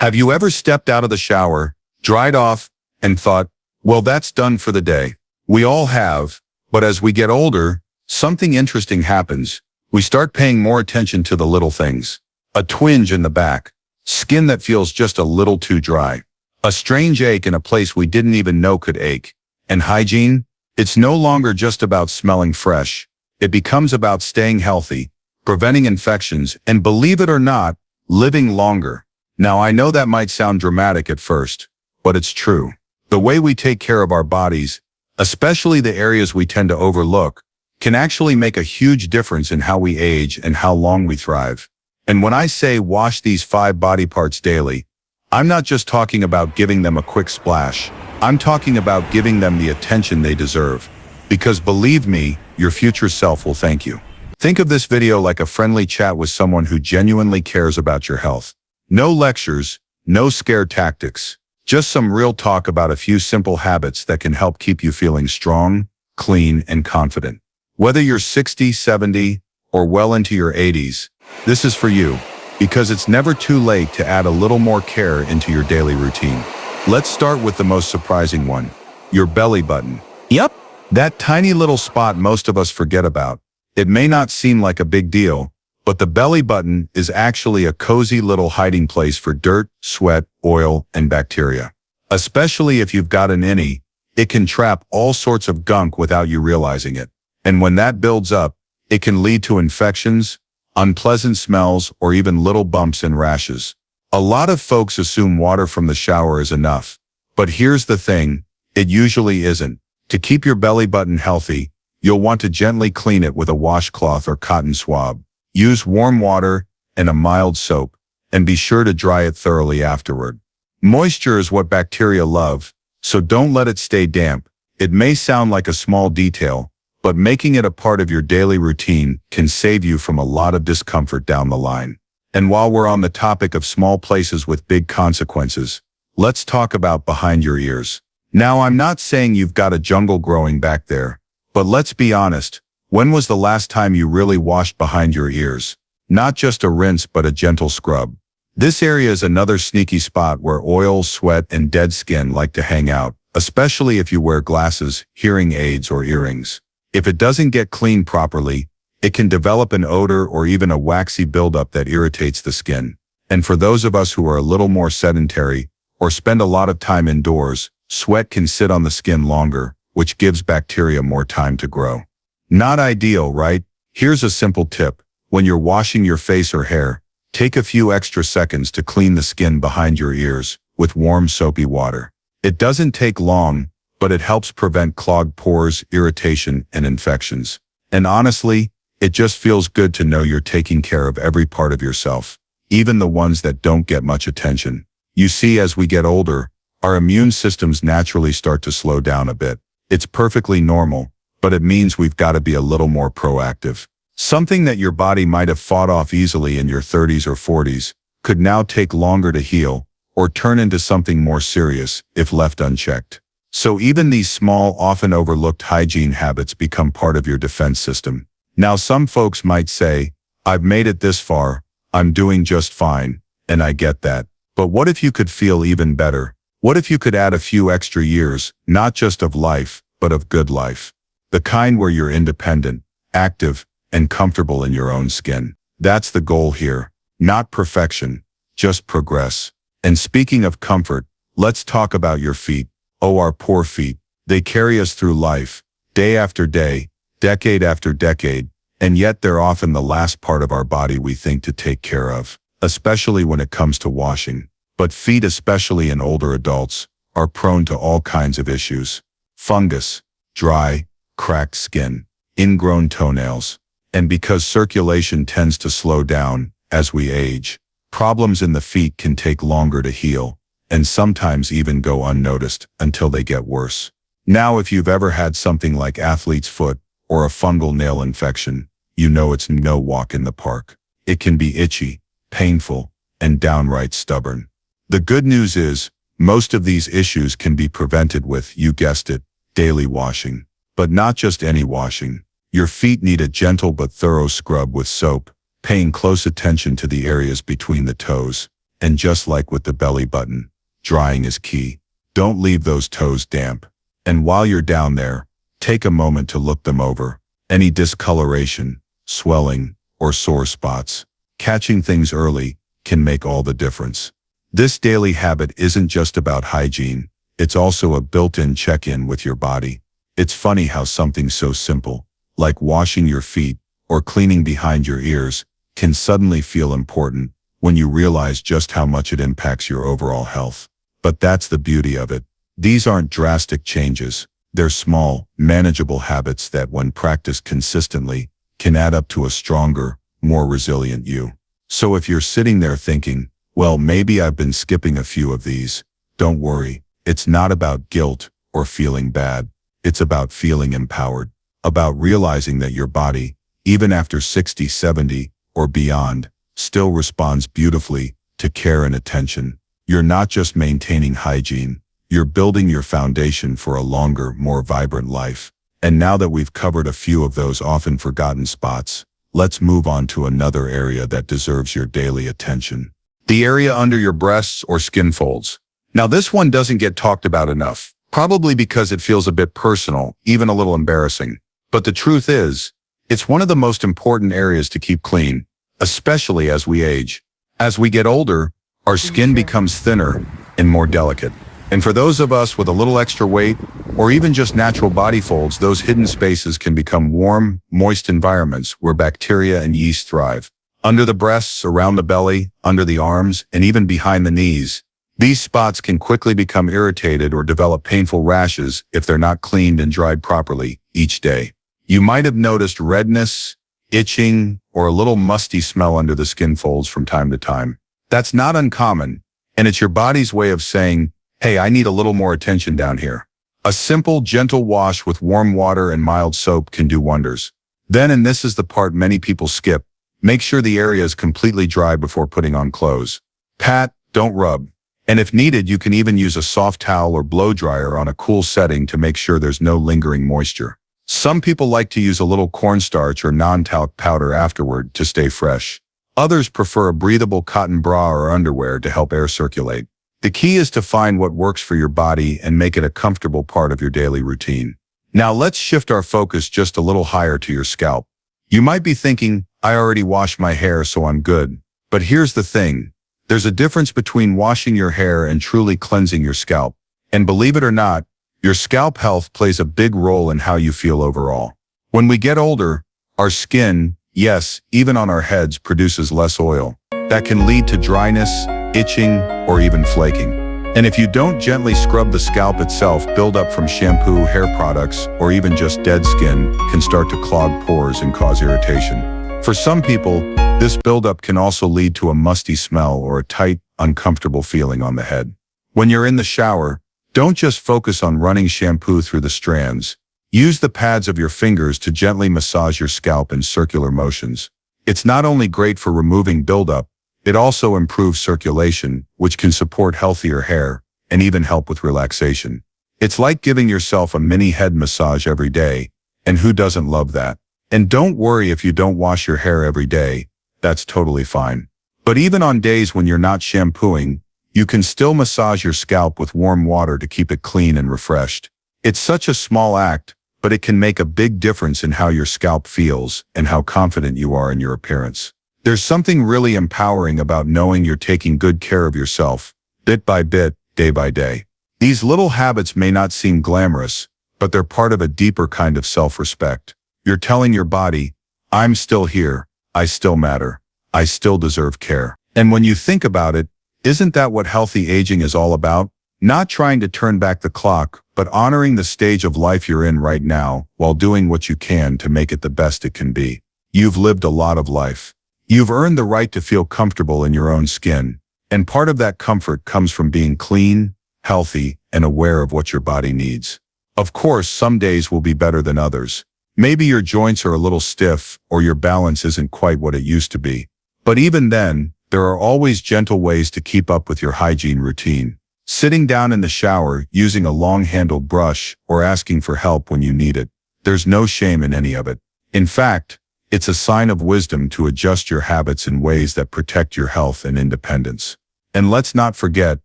Have you ever stepped out of the shower, dried off, and thought, well, that's done for the day? We all have, but as we get older, something interesting happens. We start paying more attention to the little things. A twinge in the back, skin that feels just a little too dry, a strange ache in a place we didn't even know could ache. And hygiene? It's no longer just about smelling fresh. It becomes about staying healthy, preventing infections, and believe it or not, living longer. Now, I know that might sound dramatic at first, but it's true. The way we take care of our bodies, especially the areas we tend to overlook, can actually make a huge difference in how we age and how long we thrive. And when I say wash these 5 body parts daily, I'm not just talking about giving them a quick splash. I'm talking about giving them the attention they deserve. Because believe me, your future self will thank you. Think of this video like a friendly chat with someone who genuinely cares about your health. No lectures, no scare tactics, just some real talk about a few simple habits that can help keep you feeling strong, clean, and confident. Whether you're 60, 70, or well into your 80s, this is for you, because it's never too late to add a little more care into your daily routine. Let's start with the most surprising one, your belly button. Yep. That tiny little spot most of us forget about. It may not seem like a big deal, but the belly button is actually a cozy little hiding place for dirt, sweat, oil, and bacteria. Especially if you've got an innie, it can trap all sorts of gunk without you realizing it. And when that builds up, it can lead to infections, unpleasant smells, or even little bumps and rashes. A lot of folks assume water from the shower is enough. But here's the thing, it usually isn't. To keep your belly button healthy, you'll want to gently clean it with a washcloth or cotton swab. Use warm water and a mild soap, and be sure to dry it thoroughly afterward. Moisture is what bacteria love, so don't let it stay damp. It may sound like a small detail, but making it a part of your daily routine can save you from a lot of discomfort down the line. And while we're on the topic of small places with big consequences, let's talk about behind your ears. Now, I'm not saying you've got a jungle growing back there, but let's be honest, when was the last time you really washed behind your ears? Not just a rinse, but a gentle scrub. This area is another sneaky spot where oil, sweat, and dead skin like to hang out, especially if you wear glasses, hearing aids, or earrings. If it doesn't get cleaned properly, it can develop an odor or even a waxy buildup that irritates the skin. And for those of us who are a little more sedentary or spend a lot of time indoors, sweat can sit on the skin longer, which gives bacteria more time to grow. Not ideal, right? Here's a simple tip. When you're washing your face or hair, take a few extra seconds to clean the skin behind your ears with warm soapy water. It doesn't take long, but it helps prevent clogged pores, irritation, and infections. And honestly, it just feels good to know you're taking care of every part of yourself, even the ones that don't get much attention. You see, as we get older, our immune systems naturally start to slow down a bit. It's perfectly normal, but it means we've got to be a little more proactive. Something that your body might have fought off easily in your 30s or 40s could now take longer to heal or turn into something more serious if left unchecked. So even these small, often overlooked hygiene habits become part of your defense system. Now, some folks might say, I've made it this far, I'm doing just fine, and I get that. But what if you could feel even better? What if you could add a few extra years, not just of life, but of good life? The kind where you're independent, active, and comfortable in your own skin. That's the goal here. Not perfection, just progress. And speaking of comfort, let's talk about your feet. Oh, our poor feet. They carry us through life, day after day, decade after decade, and yet they're often the last part of our body we think to take care of, especially when it comes to washing. But feet, especially in older adults, are prone to all kinds of issues. Fungus, dry, cracked skin, ingrown toenails. And because circulation tends to slow down as we age, problems in the feet can take longer to heal, and sometimes even go unnoticed until they get worse. Now, if you've ever had something like athlete's foot or a fungal nail infection, you know it's no walk in the park. It can be itchy, painful, and downright stubborn. The good news is, most of these issues can be prevented with, you guessed it, daily washing. But not just any washing. Your feet need a gentle but thorough scrub with soap, paying close attention to the areas between the toes. And just like with the belly button, drying is key. Don't leave those toes damp. And while you're down there, take a moment to look them over. Any discoloration, swelling, or sore spots. Catching things early can make all the difference. This daily habit isn't just about hygiene, it's also a built-in check-in with your body. It's funny how something so simple, like washing your feet or cleaning behind your ears, can suddenly feel important when you realize just how much it impacts your overall health. But that's the beauty of it. These aren't drastic changes. They're small, manageable habits that, when practiced consistently, can add up to a stronger, more resilient you. So if you're sitting there thinking, well, maybe I've been skipping a few of these, don't worry. It's not about guilt or feeling bad. It's about feeling empowered, about realizing that your body, even after 60, 70, or beyond, still responds beautifully to care and attention. You're not just maintaining hygiene, you're building your foundation for a longer, more vibrant life. And now that we've covered a few of those often forgotten spots, let's move on to another area that deserves your daily attention. The area under your breasts or skin folds. Now this one doesn't get talked about enough, probably because it feels a bit personal, even a little embarrassing. But the truth is, it's one of the most important areas to keep clean, especially as we age. As we get older, our skin becomes thinner and more delicate. And for those of us with a little extra weight, or even just natural body folds, those hidden spaces can become warm, moist environments where bacteria and yeast thrive. Under the breasts, around the belly, under the arms, and even behind the knees, these spots can quickly become irritated or develop painful rashes if they're not cleaned and dried properly each day. You might have noticed redness, itching, or a little musty smell under the skin folds from time to time. That's not uncommon, and it's your body's way of saying, hey, I need a little more attention down here. A simple, gentle wash with warm water and mild soap can do wonders. Then, and this is the part many people skip, make sure the area is completely dry before putting on clothes. Pat, don't rub. And if needed, you can even use a soft towel or blow dryer on a cool setting to make sure there's no lingering moisture. Some people like to use a little cornstarch or non-talc powder afterward to stay fresh. Others prefer a breathable cotton bra or underwear to help air circulate. The key is to find what works for your body and make it a comfortable part of your daily routine. Now let's shift our focus just a little higher to your scalp. You might be thinking, I already washed my hair, so I'm good. But here's the thing. There's a difference between washing your hair and truly cleansing your scalp. And believe it or not, your scalp health plays a big role in how you feel overall. When we get older, our skin, yes, even on our heads, produces less oil. That can lead to dryness, itching, or even flaking. And if you don't gently scrub the scalp itself, buildup from shampoo, hair products, or even just dead skin can start to clog pores and cause irritation. For some people, this buildup can also lead to a musty smell or a tight, uncomfortable feeling on the head. When you're in the shower, don't just focus on running shampoo through the strands. Use the pads of your fingers to gently massage your scalp in circular motions. It's not only great for removing buildup, it also improves circulation, which can support healthier hair and even help with relaxation. It's like giving yourself a mini head massage every day, and who doesn't love that? And don't worry if you don't wash your hair every day, that's totally fine. But even on days when you're not shampooing, you can still massage your scalp with warm water to keep it clean and refreshed. It's such a small act, but it can make a big difference in how your scalp feels and how confident you are in your appearance. There's something really empowering about knowing you're taking good care of yourself, bit by bit, day by day. These little habits may not seem glamorous, but they're part of a deeper kind of self-respect. You're telling your body, I'm still here, I still matter, I still deserve care. And when you think about it, isn't that what healthy aging is all about? Not trying to turn back the clock, but honoring the stage of life you're in right now while doing what you can to make it the best it can be. You've lived a lot of life. You've earned the right to feel comfortable in your own skin, and part of that comfort comes from being clean, healthy, and aware of what your body needs. Of course, some days will be better than others. Maybe your joints are a little stiff or your balance isn't quite what it used to be. But even then, there are always gentle ways to keep up with your hygiene routine. Sitting down in the shower, using a long-handled brush, or asking for help when you need it. There's no shame in any of it. In fact, it's a sign of wisdom to adjust your habits in ways that protect your health and independence. And let's not forget,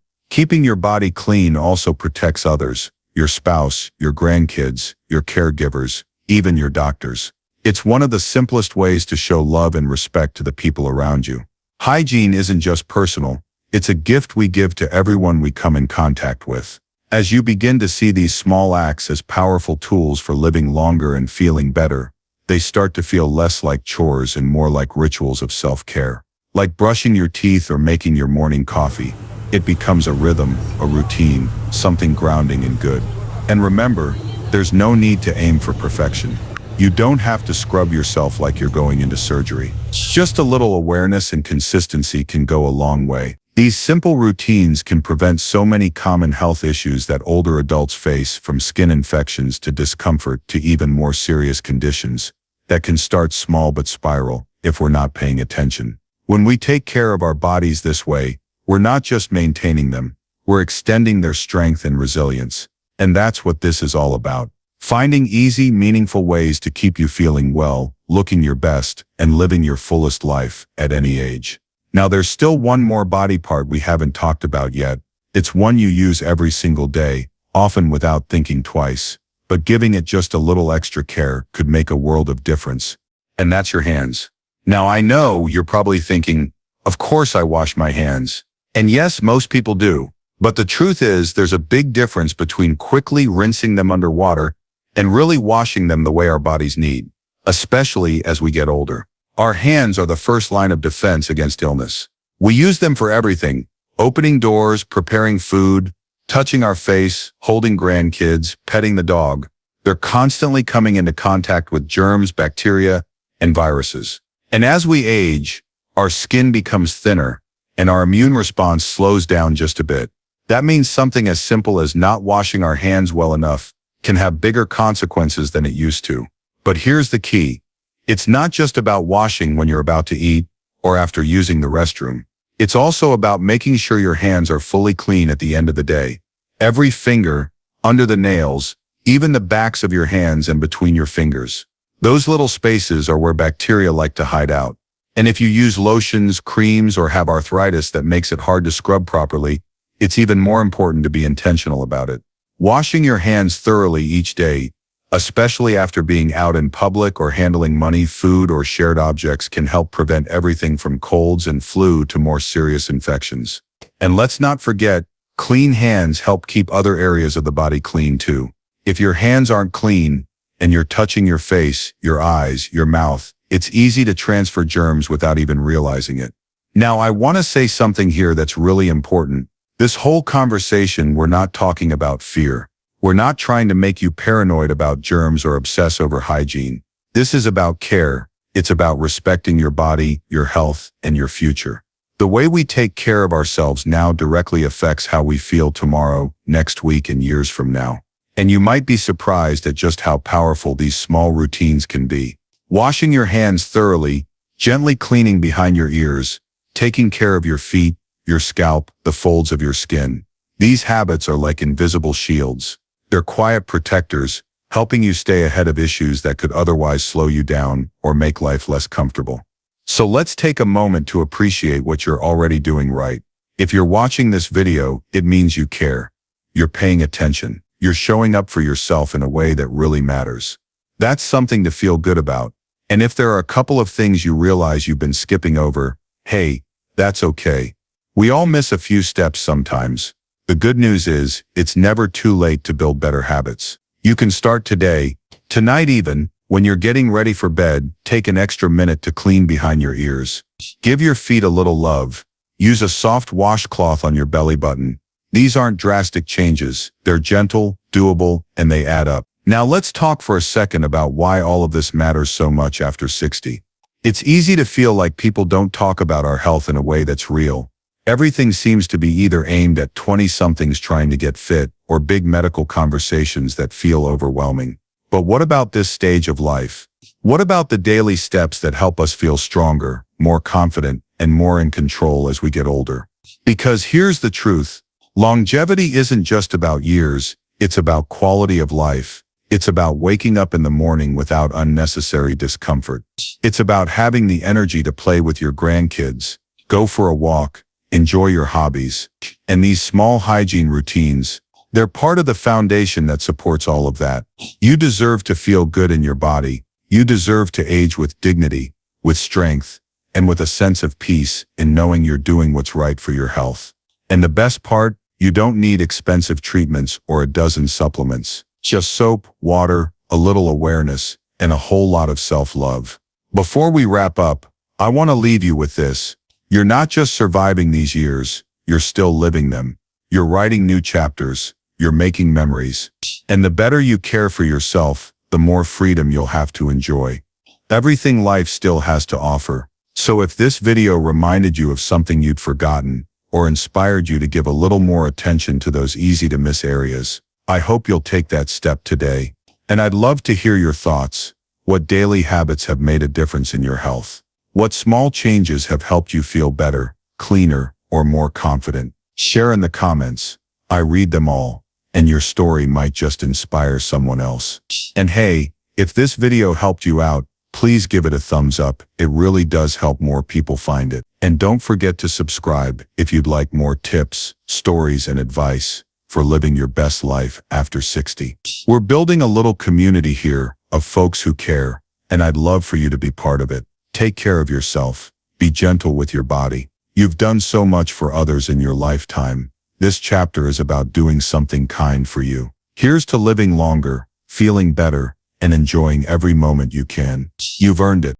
keeping your body clean also protects others, your spouse, your grandkids, your caregivers, even your doctors. It's one of the simplest ways to show love and respect to the people around you. Hygiene isn't just personal, it's a gift we give to everyone we come in contact with. As you begin to see these small acts as powerful tools for living longer and feeling better, they start to feel less like chores and more like rituals of self-care. Like brushing your teeth or making your morning coffee, it becomes a rhythm, a routine, something grounding and good. And remember, there's no need to aim for perfection. You don't have to scrub yourself like you're going into surgery. Just a little awareness and consistency can go a long way. These simple routines can prevent so many common health issues that older adults face, from skin infections to discomfort to even more serious conditions that can start small but spiral if we're not paying attention. When we take care of our bodies this way, we're not just maintaining them, we're extending their strength and resilience. And that's what this is all about. Finding easy, meaningful ways to keep you feeling well, looking your best, and living your fullest life at any age. Now there's still one more body part we haven't talked about yet. It's one you use every single day, often without thinking twice. But giving it just a little extra care could make a world of difference. And that's your hands. Now I know you're probably thinking, of course I wash my hands. And yes, most people do. But the truth is, there's a big difference between quickly rinsing them under water and really washing them the way our bodies need, especially as we get older. Our hands are the first line of defense against illness. We use them for everything: opening doors, preparing food, touching our face, holding grandkids, petting the dog. They're constantly coming into contact with germs, bacteria, and viruses. And as we age, our skin becomes thinner and our immune response slows down just a bit. That means something as simple as not washing our hands well enough can have bigger consequences than it used to. But here's the key. It's not just about washing when you're about to eat or after using the restroom. It's also about making sure your hands are fully clean at the end of the day. Every finger, under the nails, even the backs of your hands and between your fingers. Those little spaces are where bacteria like to hide out. And if you use lotions, creams, or have arthritis that makes it hard to scrub properly, it's even more important to be intentional about it. Washing your hands thoroughly each day, especially after being out in public or handling money, food, or shared objects, can help prevent everything from colds and flu to more serious infections. And let's not forget, clean hands help keep other areas of the body clean too. If your hands aren't clean and you're touching your face, your eyes, your mouth, it's easy to transfer germs without even realizing it. Now, I want to say something here that's really important. This whole conversation, we're not talking about fear. We're not trying to make you paranoid about germs or obsess over hygiene. This is about care. It's about respecting your body, your health, and your future. The way we take care of ourselves now directly affects how we feel tomorrow, next week, and years from now. And you might be surprised at just how powerful these small routines can be. Washing your hands thoroughly, gently cleaning behind your ears, taking care of your feet, your scalp, the folds of your skin. These habits are like invisible shields. They're quiet protectors, helping you stay ahead of issues that could otherwise slow you down or make life less comfortable. So let's take a moment to appreciate what you're already doing right. If you're watching this video, it means you care. You're paying attention. You're showing up for yourself in a way that really matters. That's something to feel good about. And if there are a couple of things you realize you've been skipping over, hey, that's okay. We all miss a few steps sometimes. The good news is, it's never too late to build better habits. You can start today, tonight even. When you're getting ready for bed, take an extra minute to clean behind your ears. Give your feet a little love. Use a soft washcloth on your belly button. These aren't drastic changes. They're gentle, doable, and they add up. Now let's talk for a second about why all of this matters so much after 60. It's easy to feel like people don't talk about our health in a way that's real. Everything seems to be either aimed at 20-somethings trying to get fit or big medical conversations that feel overwhelming. But what about this stage of life? What about the daily steps that help us feel stronger, more confident, and more in control as we get older? Because here's the truth. Longevity isn't just about years, it's about quality of life. It's about waking up in the morning without unnecessary discomfort. It's about having the energy to play with your grandkids, go for a walk, enjoy your hobbies. And these small hygiene routines, they're part of the foundation that supports all of that. You deserve to feel good in your body. You deserve to age with dignity, with strength, and with a sense of peace in knowing you're doing what's right for your health. And the best part, you don't need expensive treatments or a dozen supplements. Just soap, water, a little awareness, and a whole lot of self-love. Before we wrap up, I want to leave you with this. You're not just surviving these years, you're still living them. You're writing new chapters, you're making memories. And the better you care for yourself, the more freedom you'll have to enjoy. Everything life still has to offer. So if this video reminded you of something you'd forgotten, or inspired you to give a little more attention to those easy-to-miss areas, I hope you'll take that step today. And I'd love to hear your thoughts. What daily habits have made a difference in your health? What small changes have helped you feel better, cleaner, or more confident? Share in the comments. I read them all, and your story might just inspire someone else. And hey, if this video helped you out, please give it a thumbs up. It really does help more people find it. And don't forget to subscribe if you'd like more tips, stories, and advice for living your best life after 60. We're building a little community here of folks who care, and I'd love for you to be part of it. Take care of yourself. Be gentle with your body. You've done so much for others in your lifetime. This chapter is about doing something kind for you. Here's to living longer, feeling better, and enjoying every moment you can. You've earned it.